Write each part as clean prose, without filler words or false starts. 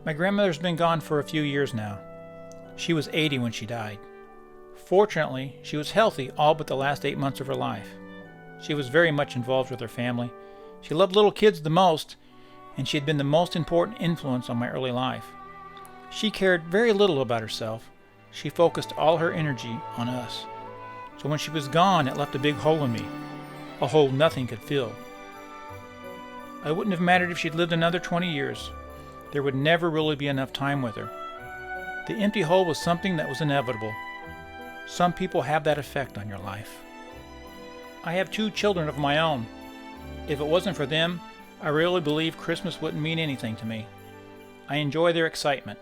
My grandmother's been gone for a few years now. She was 80 when she died. Fortunately, she was healthy all but the last 8 months of her life. She was very much involved with her family. She loved little kids the most, and she had been the most important influence on my early life. She cared very little about herself. She focused all her energy on us. So when she was gone, it left a big hole in me, a hole nothing could fill. I wouldn't have mattered if she'd lived another 20 years. There would never really be enough time with her. The empty hole was something that was inevitable. Some people have that effect on your life. I have 2 children of my own. If it wasn't for them, I really believe Christmas wouldn't mean anything to me. I enjoy their excitement.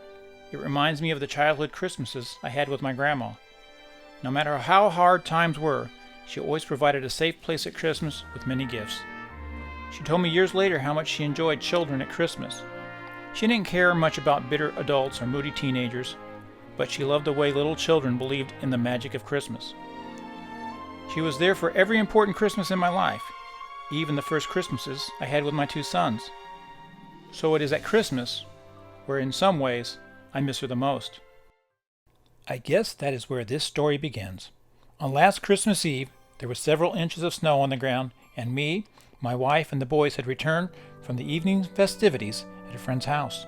It reminds me of the childhood Christmases I had with my grandma. No matter how hard times were, she always provided a safe place at Christmas with many gifts. She told me years later how much she enjoyed children at Christmas. She didn't care much about bitter adults or moody teenagers, but she loved the way little children believed in the magic of Christmas. She was there for every important Christmas in my life, even the first Christmases I had with my 2 sons. So it is at Christmas, where in some ways I miss her the most. I guess that is where this story begins. On last Christmas Eve, there were several inches of snow on the ground, and me, my wife, and the boys had returned from the evening festivities at a friend's house.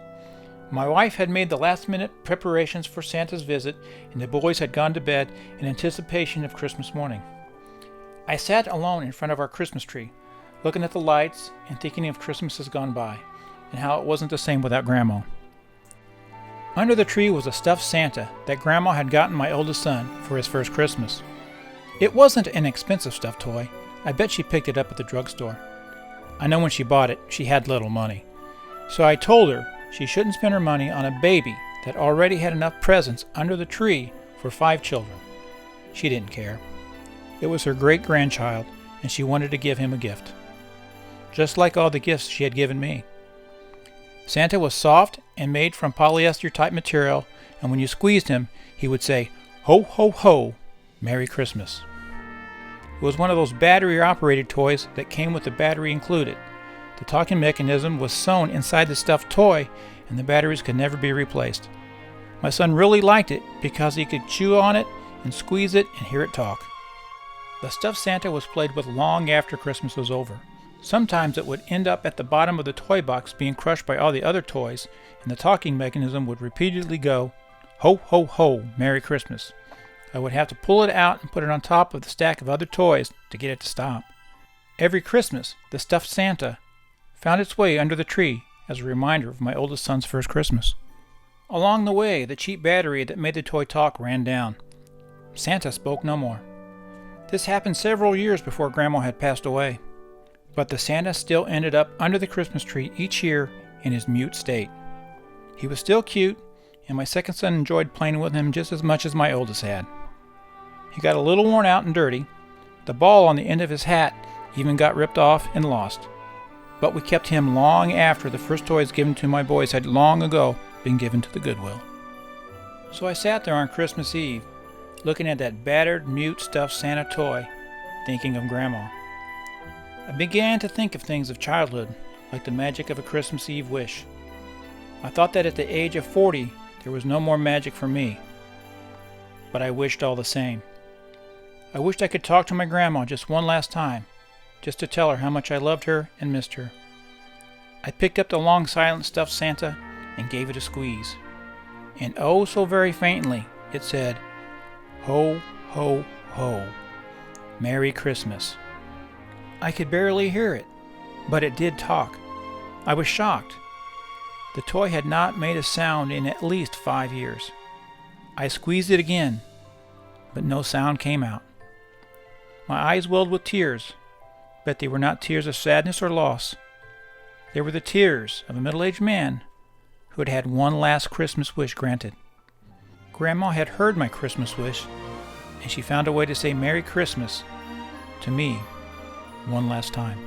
My wife had made the last-minute preparations for Santa's visit, and the boys had gone to bed in anticipation of Christmas morning. I sat alone in front of our Christmas tree, looking at the lights and thinking of Christmases gone by, and how it wasn't the same without Grandma. Under the tree was a stuffed Santa that Grandma had gotten my oldest son for his first Christmas. It wasn't an expensive stuffed toy. I bet she picked it up at the drugstore. I know when she bought it, she had little money. So I told her she shouldn't spend her money on a baby that already had enough presents under the tree for 5 children. She didn't care. It was her great-grandchild, and she wanted to give him a gift. Just like all the gifts she had given me. Santa was soft and made from polyester-type material, and when you squeezed him, he would say, "Ho, ho, ho, Merry Christmas." It was one of those battery-operated toys that came with the battery included. The talking mechanism was sewn inside the stuffed toy, and the batteries could never be replaced. My son really liked it because he could chew on it and squeeze it and hear it talk. The stuffed Santa was played with long after Christmas was over. Sometimes it would end up at the bottom of the toy box being crushed by all the other toys, and the talking mechanism would repeatedly go, "Ho, ho, ho, Merry Christmas." I would have to pull it out and put it on top of the stack of other toys to get it to stop. Every Christmas, the stuffed Santa found its way under the tree as a reminder of my oldest son's first Christmas. Along the way, the cheap battery that made the toy talk ran down. Santa spoke no more. This happened several years before Grandma had passed away. But the Santa still ended up under the Christmas tree each year in his mute state. He was still cute, and my second son enjoyed playing with him just as much as my oldest had. He got a little worn out and dirty. The ball on the end of his hat even got ripped off and lost. But we kept him long after the first toys given to my boys had long ago been given to the Goodwill. So I sat there on Christmas Eve, looking at that battered, mute stuffed Santa toy, thinking of Grandma. I began to think of things of childhood, like the magic of a Christmas Eve wish. I thought that at the age of 40, there was no more magic for me. But I wished all the same. I wished I could talk to my grandma just one last time, just to tell her how much I loved her and missed her. I picked up the long silent stuffed Santa and gave it a squeeze. And oh so very faintly, it said, "Ho, ho, ho, Merry Christmas." I could barely hear it, but it did talk. I was shocked. The toy had not made a sound in at least 5 years. I squeezed it again, but no sound came out. My eyes welled with tears, but they were not tears of sadness or loss. They were the tears of a middle-aged man who had had one last Christmas wish granted. Grandma had heard my Christmas wish, and she found a way to say Merry Christmas to me one last time.